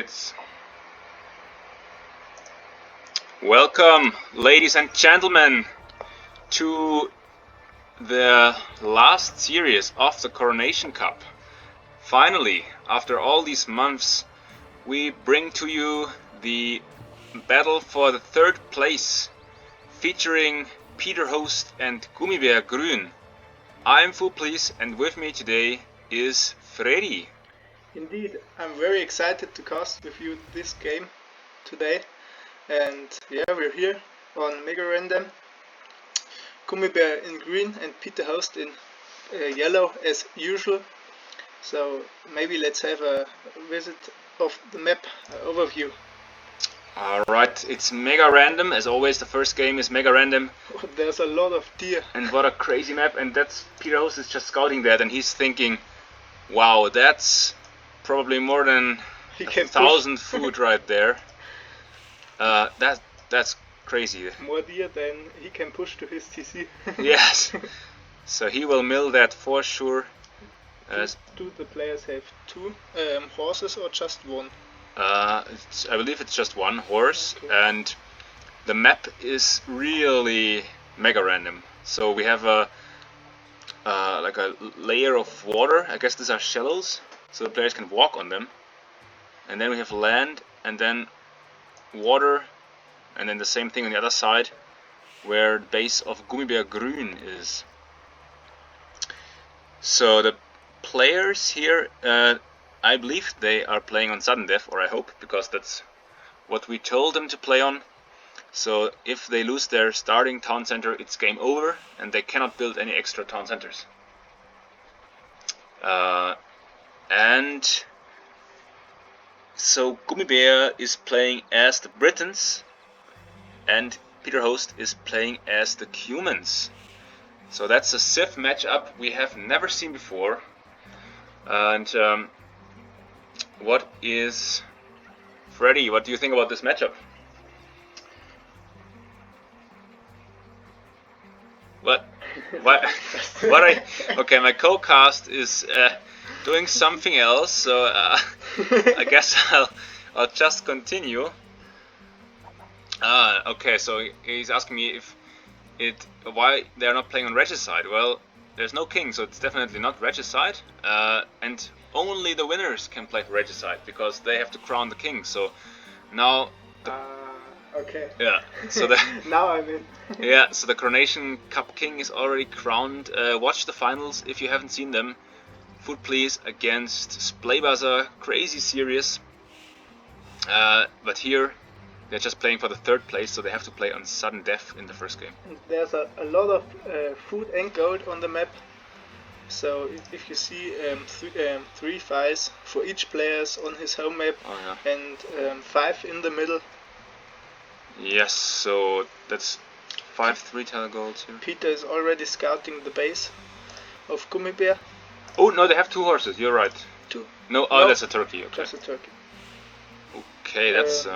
Alright. Welcome, ladies and gentlemen, to the last series of the Coronation Cup. Finally, after all these months, we bring to you the battle for the third place, featuring Peter Host and Gummibaer Gruen. I'm Full Please, and with me today is Freddy. Indeed, I'm very excited to cast with you this game today. And yeah, we're here on Mega Random. Gummibaer in green and Peter Host in yellow as usual. So maybe let's have a visit of the map overview. Alright, it's Mega Random. As always, the first game is Mega Random. There's a lot of deer. And what a crazy map. And that's Peter Host is just scouting that, and he's thinking, wow, that's probably more than 1,000 food right there. That's crazy. More deer than he can push to his TC. Yes. So he will mill that for sure. Do the players have two horses or just one? I believe it's just one horse, okay. And the map is really mega random. So we have like a layer of water. I guess these are shallows, so the players can walk on them. And then we have land, and then water, and then the same thing on the other side, where the base of Gummibaer Gruen is. So the players here, I believe they are playing on sudden death, or I hope, because that's what we told them to play on. So if they lose their starting town center, it's game over, and they cannot build any extra town centers. And so Gummibaer is playing as the Britons, and Peter Host is playing as the Cumans. So that's a Civ matchup we have never seen before. And Freddy, what do you think about this matchup? What? Okay, my co-cast is doing something else, so I guess I'll just continue. Okay, so he's asking me why they're not playing on regicide. Well, there's no king, so it's definitely not regicide, and only the winners can play regicide because they have to crown the king. So now. Okay. Yeah. So now I'm in. Yeah. So the Coronation Cup king is already crowned. Watch the finals if you haven't seen them. Food Please against Splaybaza, crazy series. But here they're just playing for the third place, so they have to play on sudden death in the first game. And there's a lot of food and gold on the map. So if you see three files for each players on his home map, and 5 in the middle. Yes, so that's 5 3-tile golds here. Peter is already scouting the base of Gummibaer. Oh no, they have 2 horses. You're right. 2. No, that's a turkey. Okay. That's a turkey. Okay, that's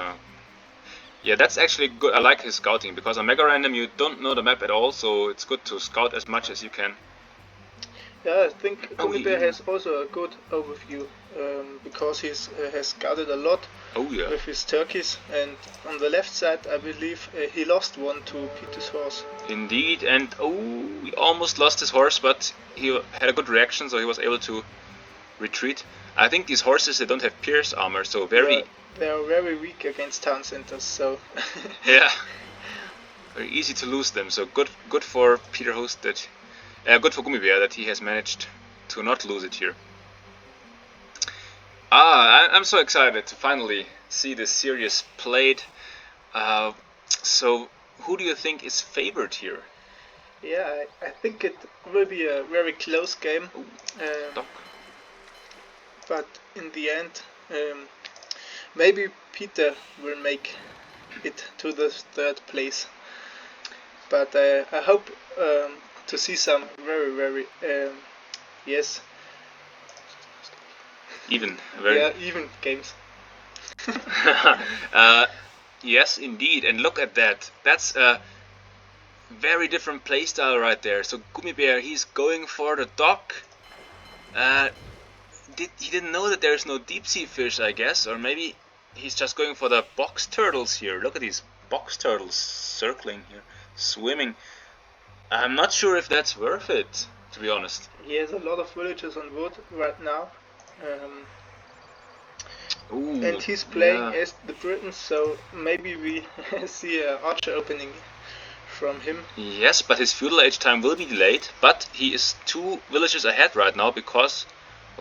yeah, that's actually good. I like his scouting because on Mega Random you don't know the map at all, so it's good to scout as much as you can. Yeah, I think Gummibaer has also a good overview because he has scouted a lot with his turkeys, and on the left side I believe he lost one to Peter's horse. Indeed, and he almost lost his horse, but he had a good reaction, so he was able to retreat. I think these horses, they don't have pierce armor, so they are very weak against town centers, so yeah, very easy to lose them. So good for Peter Host that. Good for Gummibaer that he has managed to not lose it here. I'm so excited to finally see this series played. So who do you think is favored here? Yeah, I think it will be a very close game. But in the end, maybe Peter will make it to the third place. But I hope to see some very even games. Yes, indeed, and look at that. That's a very different playstyle right there. So Gummibaer, he's going for the dock. He didn't know that there's no deep sea fish, I guess, or maybe he's just going for the box turtles here. Look at these box turtles circling here, swimming. I'm not sure if that's worth it, to be honest. He has a lot of villagers on wood right now. Ooh, And he's playing yeah. as the Britons, so maybe we see an archer opening from him. Yes, but his feudal age time will be delayed, but he is 2 villages ahead right now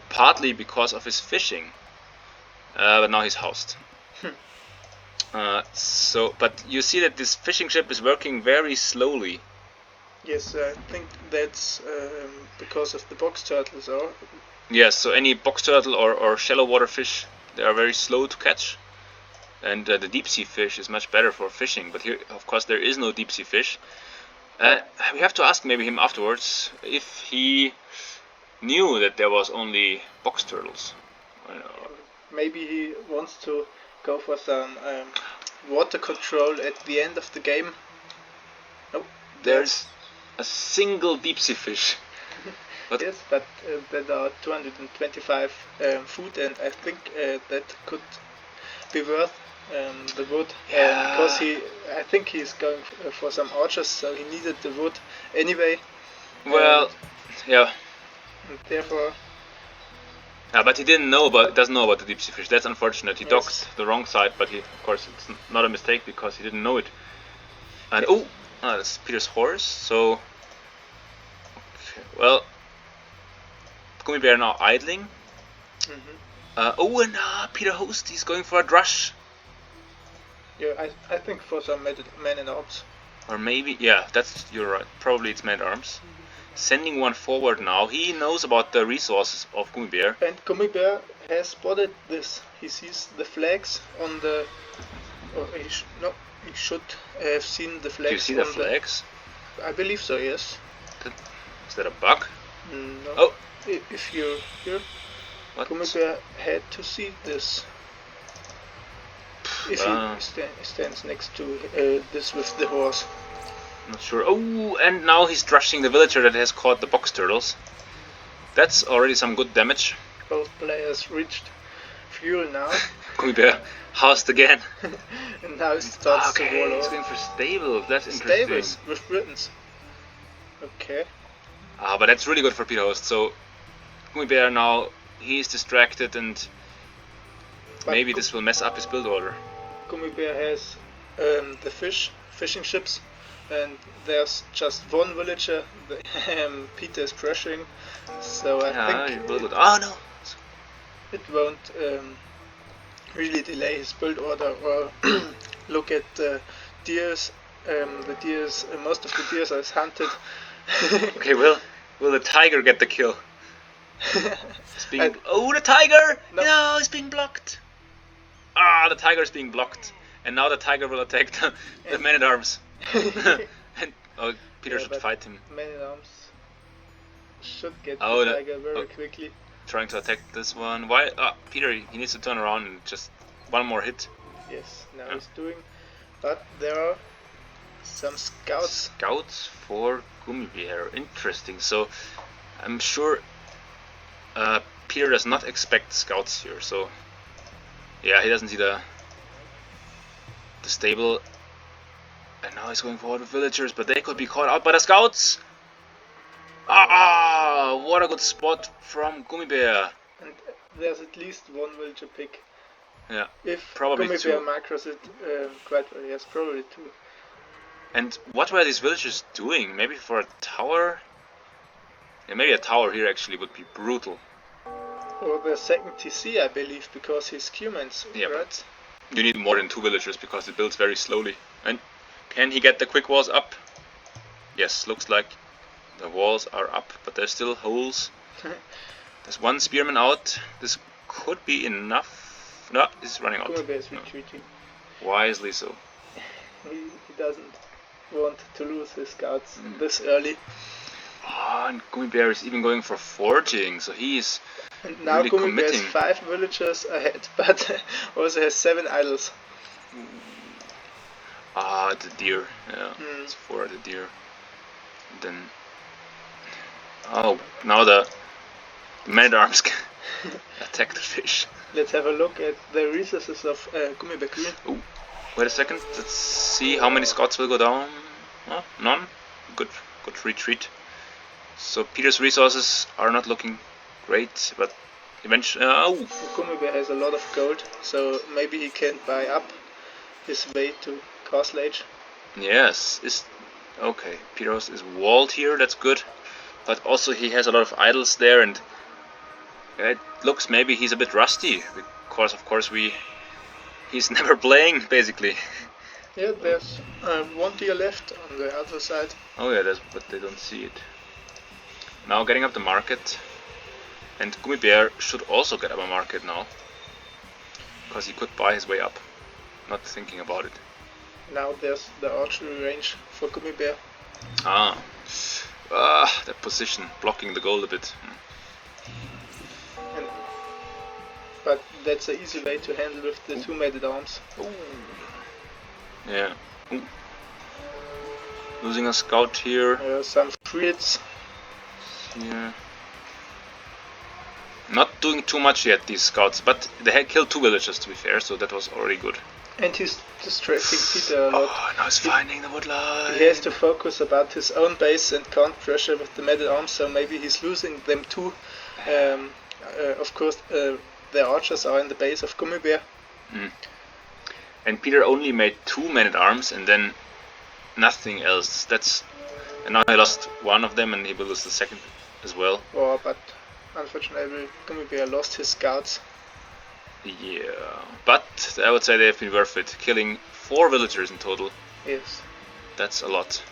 partly because of his fishing. But now he's housed. But you see that this fishing ship is working very slowly. Yes, I think that's because of the box turtles, or? Yes, so any box turtle or shallow water fish, they are very slow to catch. And the deep sea fish is much better for fishing, but here, of course, there is no deep sea fish. We have to ask maybe him afterwards if he knew that there was only box turtles. Maybe he wants to go for some water control at the end of the game. Oh, there's a single deep sea fish. But yes, but there are 225 food, and I think that could be worth the wood, because I think he's going for some archers, so he needed the wood anyway. Well, yeah. And therefore. But he doesn't know about the deep sea fish. That's unfortunate. He docked the wrong side, but of course, it's not a mistake because he didn't know it. And that's Peter's horse. So, okay, well, Gummibaer now idling. And Peter Host, he's going for a drush. Yeah, I think for some men in arms. Or maybe, you're right. Probably it's men at arms. Sending one forward now. He knows about the resources of Gummibaer. And Gummibaer has spotted this. He sees the flags on the. He should have seen the flags. Do you see the flags? I believe so. Yes. Is that a bug? No. Oh. If you're here, Gummibaer had to see this. If he stands next to this with the horse. Not sure. Oh, and now he's drushing the villager that has caught the box turtles. That's already some good damage. Both players reached fuel now. Gummibaer housed again. And now he starts to wall he's off. going for stables. That's interesting. Stables with Britons. Okay. But that's really good for Peter Host. So Gummibaer now, he's distracted, and maybe this will mess up his build order. Gummibaer has the fishing ships, and there's just one villager Peter is pressuring, so I think no, it won't really delay his build order or look at the deers. Most of the deers are hunted. Okay, will the tiger get the kill? The tiger! No, it's being blocked. The tiger is being blocked, and now the tiger will attack the men at arms. And Peter should fight him. Men at arms should get the tiger very quickly. Trying to attack this one. Why? Peter, he needs to turn around and just one more hit. Yes, now he's doing. But there are some scouts. Scouts for Gummibaer. Interesting. So I'm sure Peter does not expect scouts here. So yeah, he doesn't see the stable. And now he's going forward with villagers, but they could be caught out by the scouts. What a good spot from Gummibaer. And there's at least one villager pick. Yeah, if probably Gummibaer 2. macros it quite well, yes, probably 2. And what were these villagers doing? Maybe for a tower? Yeah, maybe a tower here actually would be brutal. Or the second TC, I believe, because he's humans, yeah, right? But you need more than 2 villagers because it builds very slowly. And can he get the quick walls up? Yes, looks like the walls are up, but there's still holes. There's one spearman out. This could be enough. No, he's running out. Gummibaer is retreating. Wisely so. He doesn't want to lose his scouts this early. And Gummibaer is even going for forging, so he's and now really Gummibaer committing. has 5 villagers ahead, but also has 7 idols. The deer. Yeah, it's 4 the deer. And then now the men-at-arms can attack the fish. Let's have a look at the resources of Gummibaer Gruen. Oh, wait a second. Let's see how many scouts will go down. Oh, none. Good retreat. So Peter's resources are not looking great, but eventually. Gummibaer has a lot of gold, so maybe he can buy up his way to Castle Age. Yes, okay. Peter's is walled here. That's good, but also he has a lot of idols there, and it looks maybe he's a bit rusty because, of course, he's never playing basically. Yeah, there's one tier left on the other side. Oh yeah, but they don't see it. Now getting up the market, and Gummibaer should also get up a market now, because he could buy his way up, not thinking about it. Now there's the archery range for Gummibaer. That position blocking the gold a bit. But that's an easy way to handle with the two mated arms. Ooh. Yeah. Ooh. Losing a scout here. Some frits. Yeah. Not doing too much yet, these scouts, but they had killed 2 villagers, to be fair, so that was already good. And he's distracting Peter a lot. Oh, now he's finding the woodline. He has to focus about his own base and can't pressure with the mated arms, so maybe he's losing them too. Of course, the archers are in the base of Gummibaer. And Peter only made 2 men-at-arms and then nothing else. And now he lost one of them and he will lose the second as well. Oh, but unfortunately Gummibaer lost his scouts. Yeah, but I would say they've been worth it. Killing 4 villagers in total. Yes. That's a lot.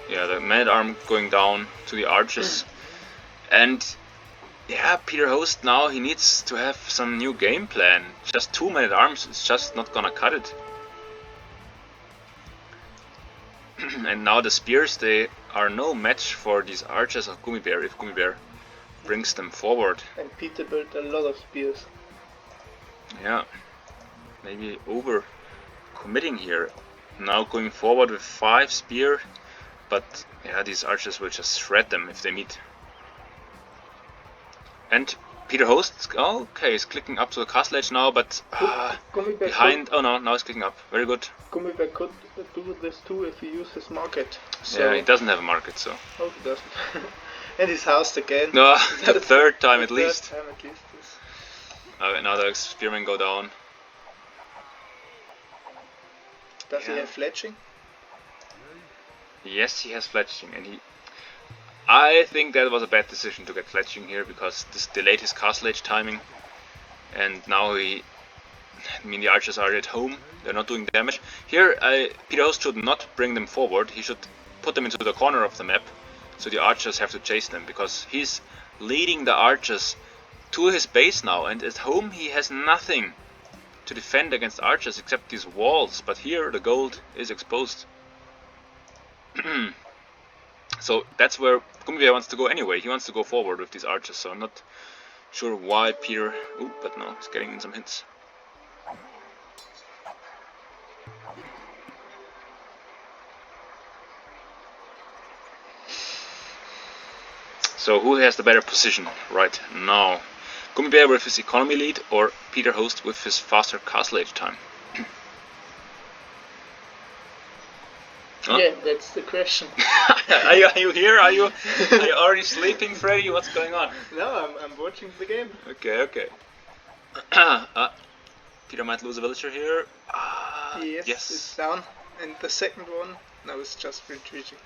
Yeah, the man-at-arm going down to the archers. And yeah, Peter Host now he needs to have some new game plan. Just 2 men-at-arms is just not gonna cut it. And now the spears, they are no match for these archers of Gummibaer if Gummibaer brings them forward. And Peter built a lot of spears. Yeah, maybe over committing here. Now going forward with 5 spear, but yeah, these archers will just shred them if they meet. And Peter Host, okay, he's clicking up to the castle edge now, but behind. Oh no, now he's clicking up. Very good. Gummibaer could do this too if he used his market. So yeah, he doesn't have a market, so. Oh, he doesn't. And he's housed again. No, the third time at least. Third time at least. Yes. Okay, now the spearmen go down. Does he have fletching? Yes, he has fletching, and I think that was a bad decision to get fletching here because this delayed his castle age timing, and now the archers are at home. They're not doing damage. Here, Peter Host should not bring them forward. He should put them into the corner of the map, so the archers have to chase them because he's leading the archers to his base now, and at home he has nothing to defend against archers except these walls. But here the gold is exposed. So that's where Gummibaer wants to go anyway. He wants to go forward with these archers, so I'm not sure why Peter... Ooh, but no, he's getting some hints. So who has the better position right now? Gummibaer with his economy lead or Peter Host with his faster castle age time? Huh? Yeah, that's the question. Are you here? Are you already sleeping, Freddy? What's going on? No, I'm watching the game. Okay. Peter might lose a villager here. Yes, it's down. And the second one, now it's just retreating.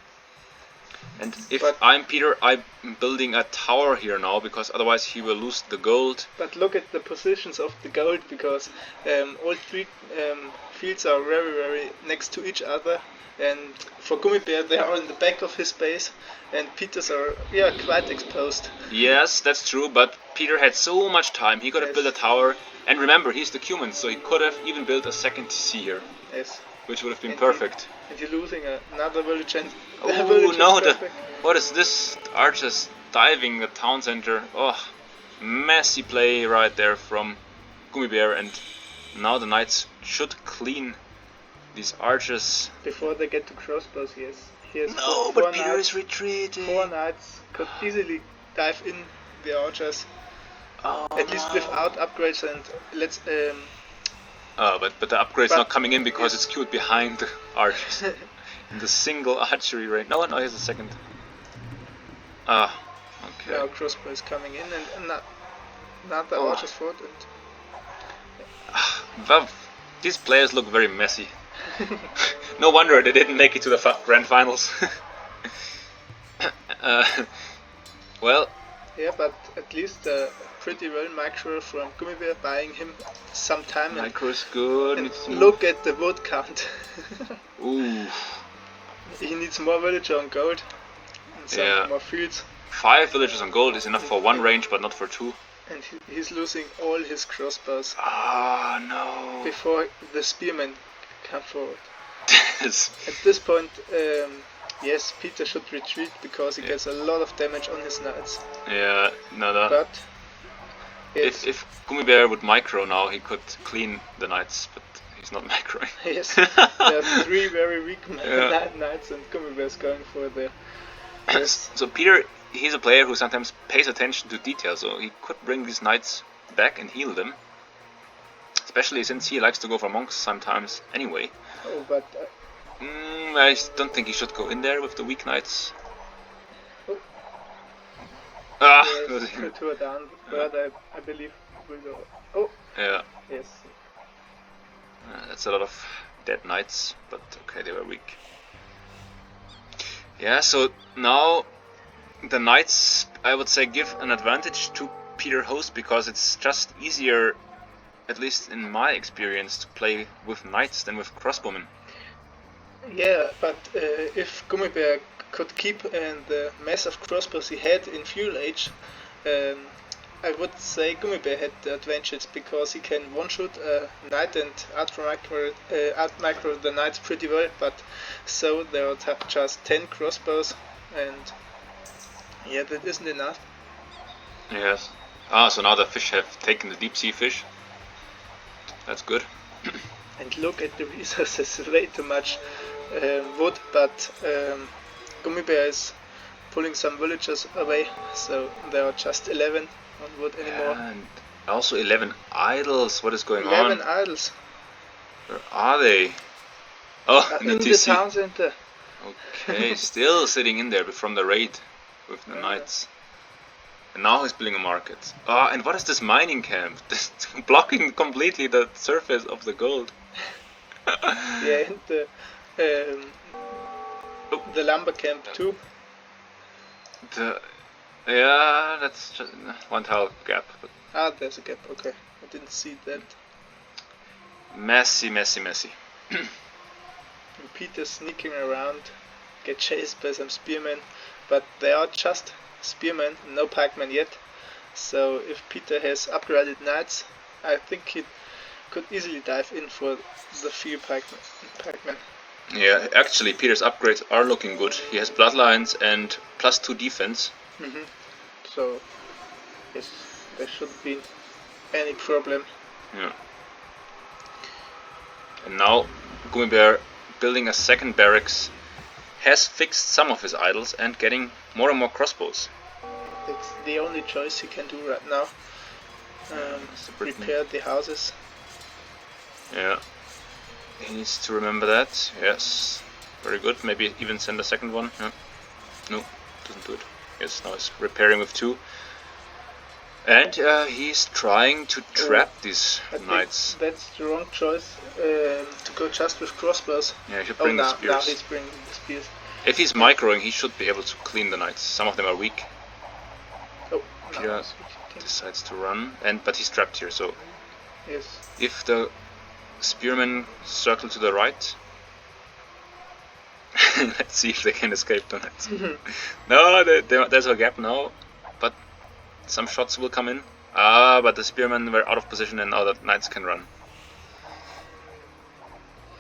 And if I'm Peter, I'm building a tower here now, because otherwise he will lose the gold. But look at the positions of the gold, because all 3 fields are very, very next to each other. And for Gummibaer, they are in the back of his base, and Peter's are quite exposed. Yes, that's true, but Peter had so much time. He could have built a tower, and remember, he's the Cuman, so he could have even built a second TC here. Yes. Which would have been perfect. And you're losing another village, and oh no! What is this? The archers diving the town center. Oh, messy play right there from Gummibaer, and now the knights should clean these archers before they get to crossbows. Yes. No, but Peter is retreating. 4 knights could easily dive in the archers. At least without upgrades, and let's but the upgrade's but not coming in because yes. it's queued behind the archers. In the single archery range. No, here's a second. Okay. Now crossbow is coming in, and another archer's fort, and well, these players look very messy. No wonder they didn't make it to the grand finals. Well. Yeah, but at least pretty well micro from Gummibaer, buying him some time. Micro is good. And look at the vote count. Ooh. He needs more villager on gold and some more fields. 5 villagers on gold is enough for 1 range, but not for 2. And he's losing all his crossbows. Ah, no. Before the spearmen come forward. At this point, yes, Peter should retreat because he gets a lot of damage on his knights. Yeah, no. But if Gummibaer would micro now, he could clean the knights, but he's not microing. Yes, there are 3 very weak knights, and Gummibaer's going for the. Yes. So Peter, he's a player who sometimes pays attention to detail, so he could bring these knights back and heal them. Especially since he likes to go for monks sometimes anyway. Oh, but I don't think he should go in there with the weak knights. Oh. Yes, 2 are down, but I believe will go. Oh. Yeah. Yes. That's a lot of dead knights, but okay, they were weak. Yeah, so now the knights, I would say, give an advantage to Peter Host because it's just easier, at least in my experience, to play with knights than with crossbowmen. Yeah, but if Gummibaer could keep the mass of crossbows he had in Feudal Age, I would say Gummibaer had the advantage because he can one-shoot a knight and out-micro the knights pretty well, but so they would have just 10 crossbows, and yeah, that isn't enough. Yes. So now the fish have taken the deep sea fish. That's good. And look at the resources, way too much wood, but Gummibaer is pulling some villagers away, so there are just 11 on wood anymore. And also 11 idols, what is going 11 on? idols. Where are they? Oh, in the town center. Okay, still sitting in there from the raid with the knights. And now he's building a market. And what is this mining camp? This blocking completely the surface of the gold. Yeah, and the lumber camp too. Yeah, that's just 1 tile gap. But there's a gap, okay. I didn't see that. Messy. And Peter sneaking around, get chased by some spearmen, but they are just spearmen, no pikemen yet. So if Peter has upgraded knights, I think he could easily dive in for the few pikemen. Yeah, actually Peter's upgrades are looking good. He has bloodlines and +2 defense. So yes, there shouldn't be any problem. Yeah. And now Gummibaer, building a second barracks, has fixed some of his idols and getting more and more crossbows. It's the only choice he can do right now. Repair the houses. Yeah. He needs to remember that. Yes. Very good. Maybe even send a second one. Yeah. No, doesn't do it. Yes, now he's repairing with 2. And he's trying to trap these knights. That's the wrong choice, to go just with crossbows. Yeah, he should bring the spears. Now he's bringing the spears. If he's microing, he should be able to clean the knights. Some of them are weak. Peter decides to run, but he's trapped here, so yes. If the spearmen circle to the right, let's see if they can escape the knights. No, there's a gap now, but some shots will come in. But the spearmen were out of position and now the knights can run.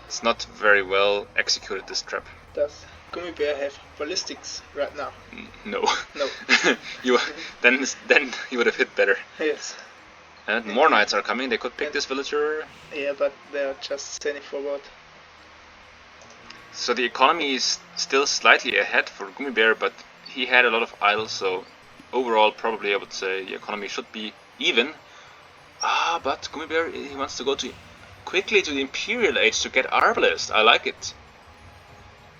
It's not very well executed, this trap. Does Gummibaer have ballistics right now? No. No. Then he would have hit better. Yes. And more knights are coming. They could pick this villager. Yeah, but they're just standing forward. So the economy is still slightly ahead for Gummibaer, but he had a lot of idols, so overall probably I would say the economy should be even. But Gummibaer, he wants to go quickly to the Imperial Age to get Arbalest. I like it.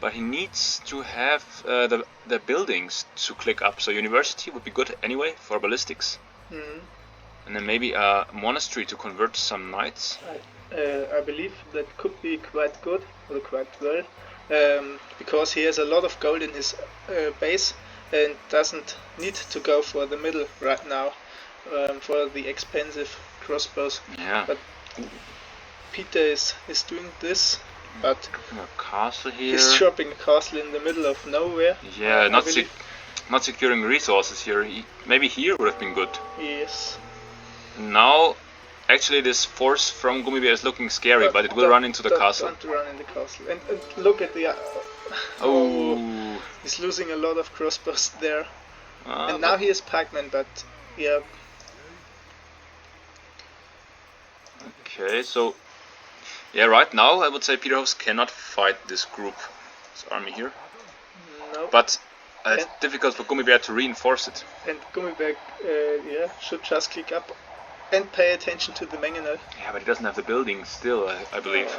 But he needs to have the buildings to click up. So University would be good anyway for ballistics. And then maybe a monastery to convert some knights. I believe that could be quite good, or quite well, because he has a lot of gold in his base and doesn't need to go for the middle right now for the expensive crossbows. Yeah. But Peter is doing this, but a castle here. He's shopping a castle in the middle of nowhere. Yeah, not securing resources here. Maybe here would have been good. Yes. Now, actually, this force from Gummibaer is looking scary, but it will run into the castle. Don't run in the castle. And look at the. Oh. He's losing a lot of crossbows there. And now he is pikeman, but yeah. Okay, so yeah, right now I would say Peterhouse cannot fight this group, this army here. No. But it's difficult for Gummibaer to reinforce it. And Gummibaer, should just click up and pay attention to the Mangonel. Yeah, but he doesn't have the building still, I believe.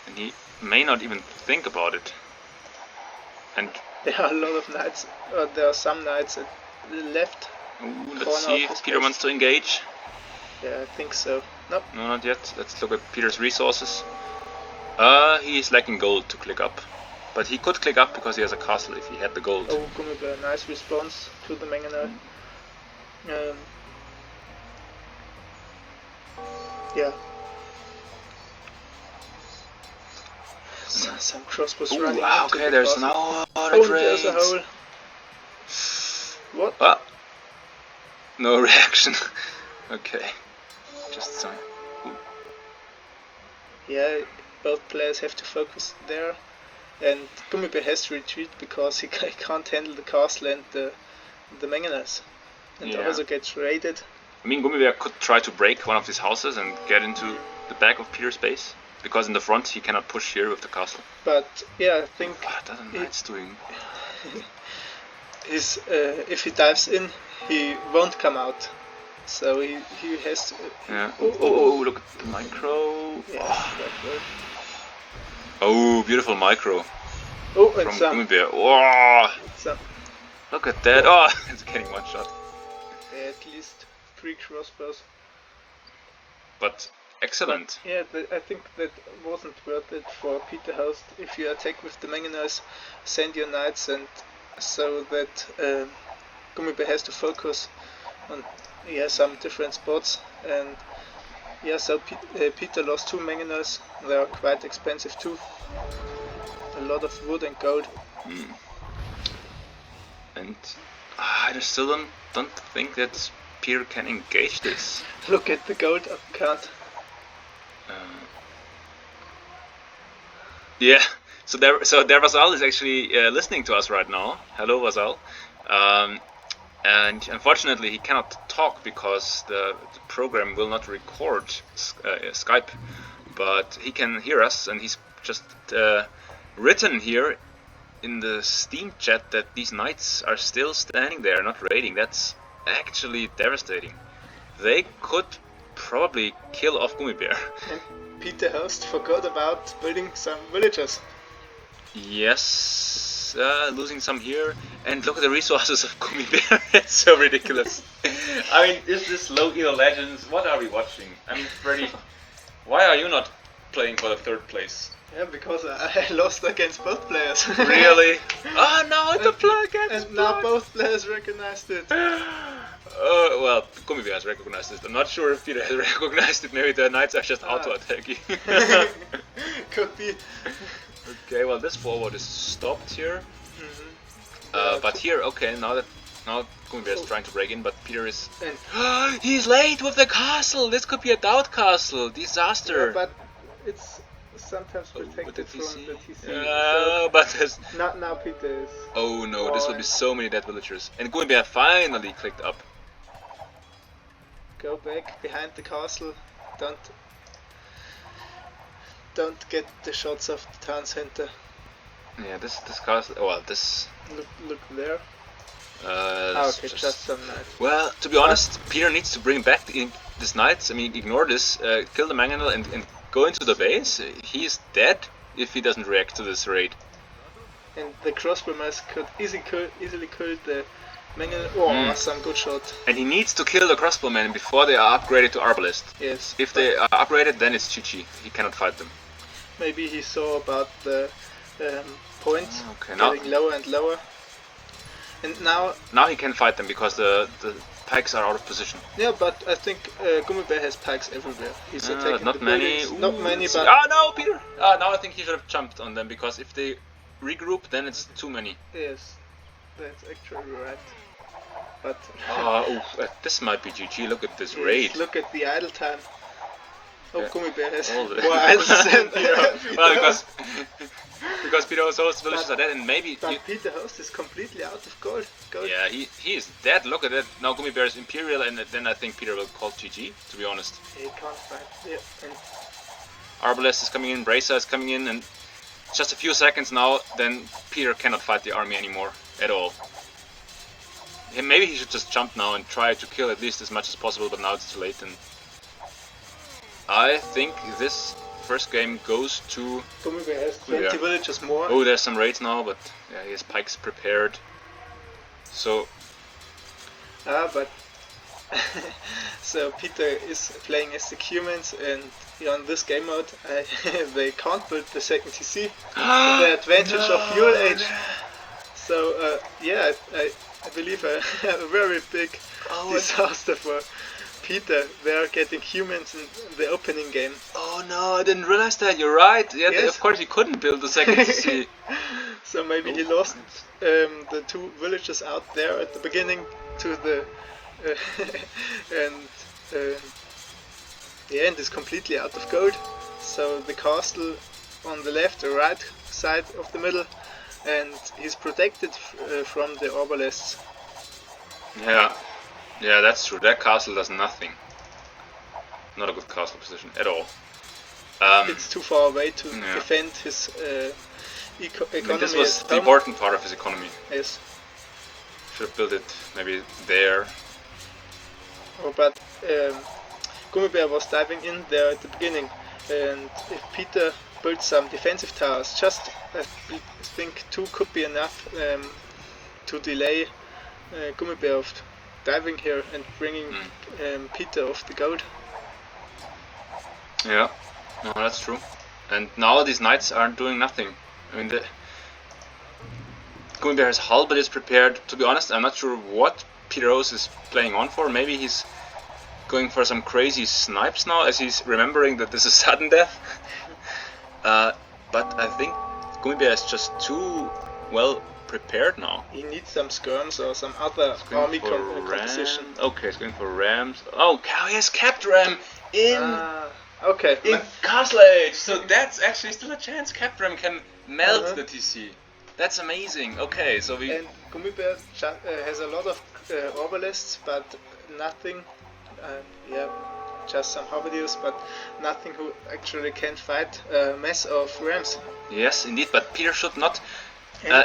And he may not even think about it. And there are a lot of knights, there are some knights at the left. Ooh, let's see if Peter wants to engage. Yeah, I think so. Nope. No, not yet. Let's look at Peter's resources. He is lacking gold to click up. But he could click up because he has a castle if he had the gold. Oh, Gummibaer, nice response to the Mangonel. Yeah. Some crossbows running. Wow, okay, there's now there's a hole. What? Ah. No reaction. Okay. Just some. Yeah, both players have to focus there. And Gummibaer has to retreat because he can't handle the castle and the Mangonels. And also gets raided. I mean, Gummibaer could try to break one of these houses and get into the back of Peter's base. Because in the front he cannot push here with the castle. But yeah, I think what are the knights doing? If he dives in, he won't come out. So he has to. Yeah. Oh, look at the micro. Yeah, oh, beautiful micro. Oh, and from some. Gummibaer. Oh, some. Look at that. Oh, it's getting one shot. At least 3 crossbows. But excellent. But, yeah, I think that wasn't worth it for Peterhouse. If you attack with the Mangonels, send your knights, and so that Gummibaer has to focus on some different spots. And yeah, so Peter lost 2 Mangonels. They are quite expensive too. A lot of wood and gold. And I still don't think that Peter can engage this. Look at the gold upcount. Yeah, so there Vasal is actually listening to us right now. Hello, Vasal. And unfortunately, he cannot talk because the program will not record Skype. But he can hear us, and he's just written here in the Steam chat that these knights are still standing there, not raiding. That's actually devastating. They could probably kill off Gummibaer. And Peterhouse forgot about building some villages. Yes, losing some here. And look at the resources of Gummibaer. It's so ridiculous. I mean, is this low elo legends? What are we watching? I mean, Freddy, why are you not playing for the 3rd place? Yeah, because I lost against both players. Really? Oh no, the plug against and now both players recognized it. Well, Gummibaer has recognized it. I'm not sure if Peter has recognized it. Maybe the knights are just auto-attacking. Could be. Okay, well this forward is stopped here. But here, okay, now Gummibaer is trying to break in, but Peter is... he's late with the castle! This could be a doubt castle! Disaster! Yeah, but it's sometimes protected from the TC. Yeah, but there's... Not now Peter is... Oh no, this will be so many dead villagers. And Gummibaer finally clicked up. Go back behind the castle. Don't get the shots of the town center. Yeah, this castle... Well, this... Look there. Okay, just some knights. Well, to be honest, Peter needs to bring back this knights. I mean, ignore this, kill the mangonel and go into the base. He's dead if he doesn't react to this raid. And the crossbowmen could easily kill the mangonel. Oh, some good shot. And he needs to kill the crossbowmen before they are upgraded to arbalest. Yes. If they are upgraded, then it's GG. He cannot fight them. Maybe he saw about the points Okay, getting lower and lower. And now he can fight them because the pikes are out of position. Yeah, but I think Gummibaer has pikes everywhere. He's attacking not the many. buildings. Not many, but no, Peter! Now I think he should have jumped on them because if they regroup, then it's too many. yes, that's actually right. But this might be GG. Look at this yes, raid. look at the idle time. Oh, Yeah. Gummibaer has All the- more idle than Peter. Well, because Peter's host villages are dead, and maybe. But Peter Host is completely out of gold. Yeah, he is dead. Look at that. Now Gummibaer is Imperial, and then I think Peter will call GG. To be honest. He can't fight. Yeah, and Arbalest is coming in, Bracer is coming in, and just a few seconds now, then Peter cannot fight the army anymore at all. Maybe he should just jump now and try to kill at least as much as possible, but now it's too late. And I think this first game goes to Gummibaer has 20 villages more. Oh, there's some raids now, but yeah, he has pikes prepared. So but so Peter is playing as the humans, and on this game mode they can't build the second TC. The advantage of fuel age. So yeah, I believe a very big disaster for Peter. They're getting humans in the opening game. Oh no, I didn't realize that. You're right. Yeah, Yes. of course he couldn't build the second TC. So maybe he lost the two villages out there at the beginning to the the end is completely out of gold. So the castle on the left or right side of the middle, and he's protected from the arbalests. Yeah, that's true. That castle does nothing. Not a good castle position at all. It's too far away to Yeah. defend his economy. This was at the home. important part of his economy. Yes. Should have built it maybe there. Oh, but Gummibaer was diving in there at the beginning, and if Peter built some defensive towers, just I think 2 could be enough to delay Gummibaer of diving here and bringing Peter off the gold. Yeah, no, that's true. And now these knights aren't doing nothing. I mean, the Gummibaer has halberdiers prepared. To be honest, I'm not sure what Peter Rose is playing on for. Maybe he's going for some crazy snipes now, as he's remembering that this is sudden death. But I think Gummibaer is just too well prepared now. He needs some skirms or some other army composition. Okay, he's going for rams. Oh, he has capped ram in Okay. Castle Age. So that's actually still a chance. Capped ram can melt the TC. That's amazing. Okay, so we. And Gummibaer has a lot of arbalests, but nothing. Just some halberdiers, but nothing who actually can fight a mess of rams. Yes, indeed. But Peter should not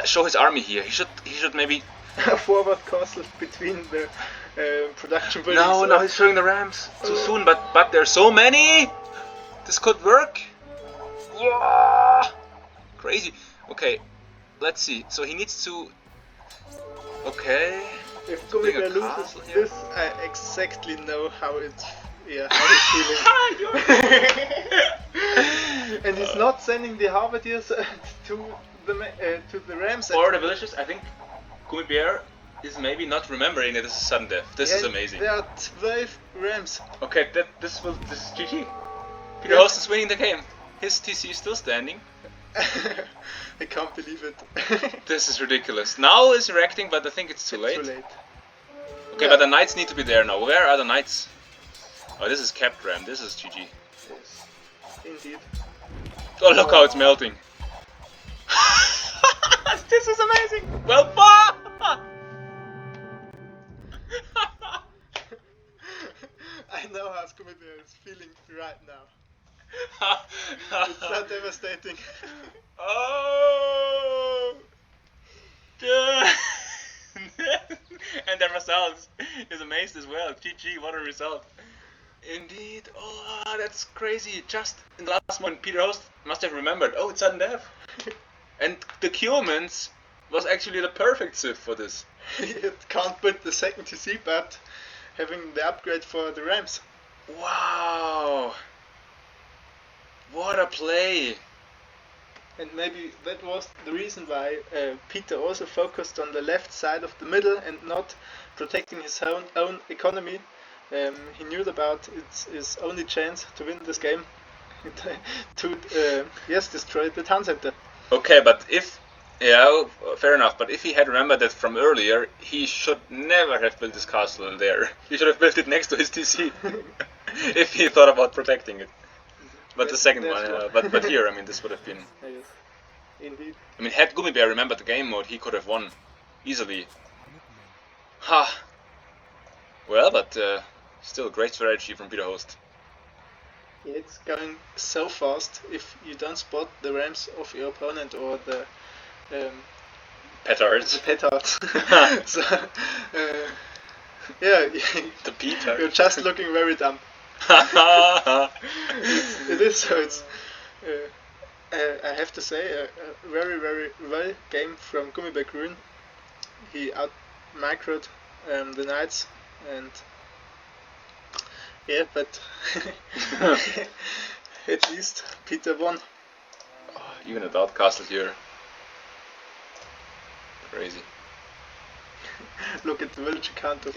show his army here. He should maybe. A forward castle between the production buildings. No, he's showing the rams too soon. But there's so many. This could work. Yeah. Crazy. Okay, let's see. So he needs to. Okay. If Gummibaer loses this, I exactly know how it's. How he's feeling. And he's not sending the halberdiers to the rams. Or the villages. I think Gummibaer is maybe not remembering that this is sudden death. This is amazing. There are 12 rams. Okay, this is GG. Peter Host is winning the game. His TC is still standing. I can't believe it. This is ridiculous. Now is reacting, but I think it's too late. Too late. Okay, but the knights need to be there now. Where are the knights? Oh, this is capped ram. This is GG. Yes, indeed. Oh, look how it's melting. This is amazing. Well fought. I know how Gummibaer is feeling right now. It's so devastating. Oh. And the result is amazed as well. GG, what a result. Indeed. Oh, that's crazy. Just in the last moment, Peter Host must have remembered, oh, it's sudden death. And the Cumans was actually the perfect sieve for this. It can't put the second TC, but having the upgrade for the Rams. Wow. What a play. And maybe that was the reason why Peter also focused on the left side of the middle and not protecting his own economy. He knew about his only chance to win this game to destroy the town center. Okay, but fair enough. But if he had remembered that from earlier, he should never have built this castle there. He should have built it next to his TC. If he thought about protecting it. But the second one, but here, I mean, this would have been. Yes, indeed. I mean, had Gummibaer remembered the game mode, he could have won easily. Ha. Well, but still, great strategy from Peter Host. Yeah, it's going so fast if you don't spot the Rams of your opponent or the Petards. The petards. So, yeah, the petard. You're just looking very dumb. It is so. It's. I have to say, a very, very well game from Gummibaer Gruen. He out-microed the Knights, and yeah, but at least Peter won. Oh, even a dot castle here. Crazy. Look at the village count of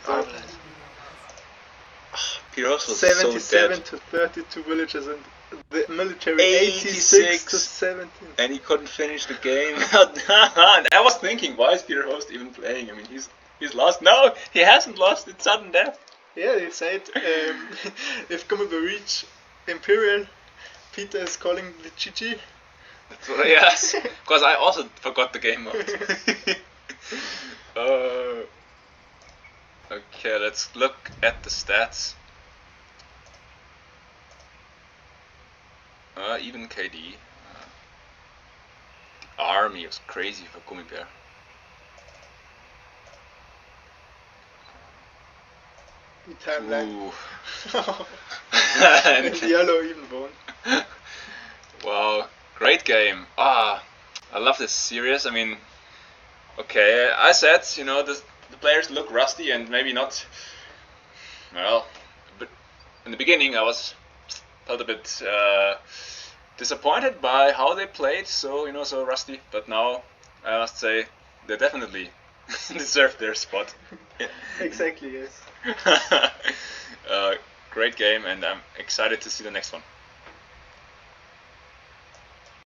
Peter Host was 77 so dead. to 32 villages and the military 86 86 to 17. And he couldn't finish the game. And I was thinking, why is Peter Host even playing? I mean, he's lost. No, he hasn't lost. It's sudden death. Yeah, he said if Gummibaer reach Imperial, Peter is calling the GG. Yes, because I also forgot the game mode. Okay, let's look at the stats. Even KD. The army was crazy for Gummibaer. Time lag. And yellow even won. Wow, great game. I love this series. I mean, okay, I said, the players look rusty and maybe not, well, but in the beginning I felt a bit disappointed by how they played, so rusty, but now I must say they definitely deserve their spot. Exactly, yes. Great game, and I'm excited to see the next one.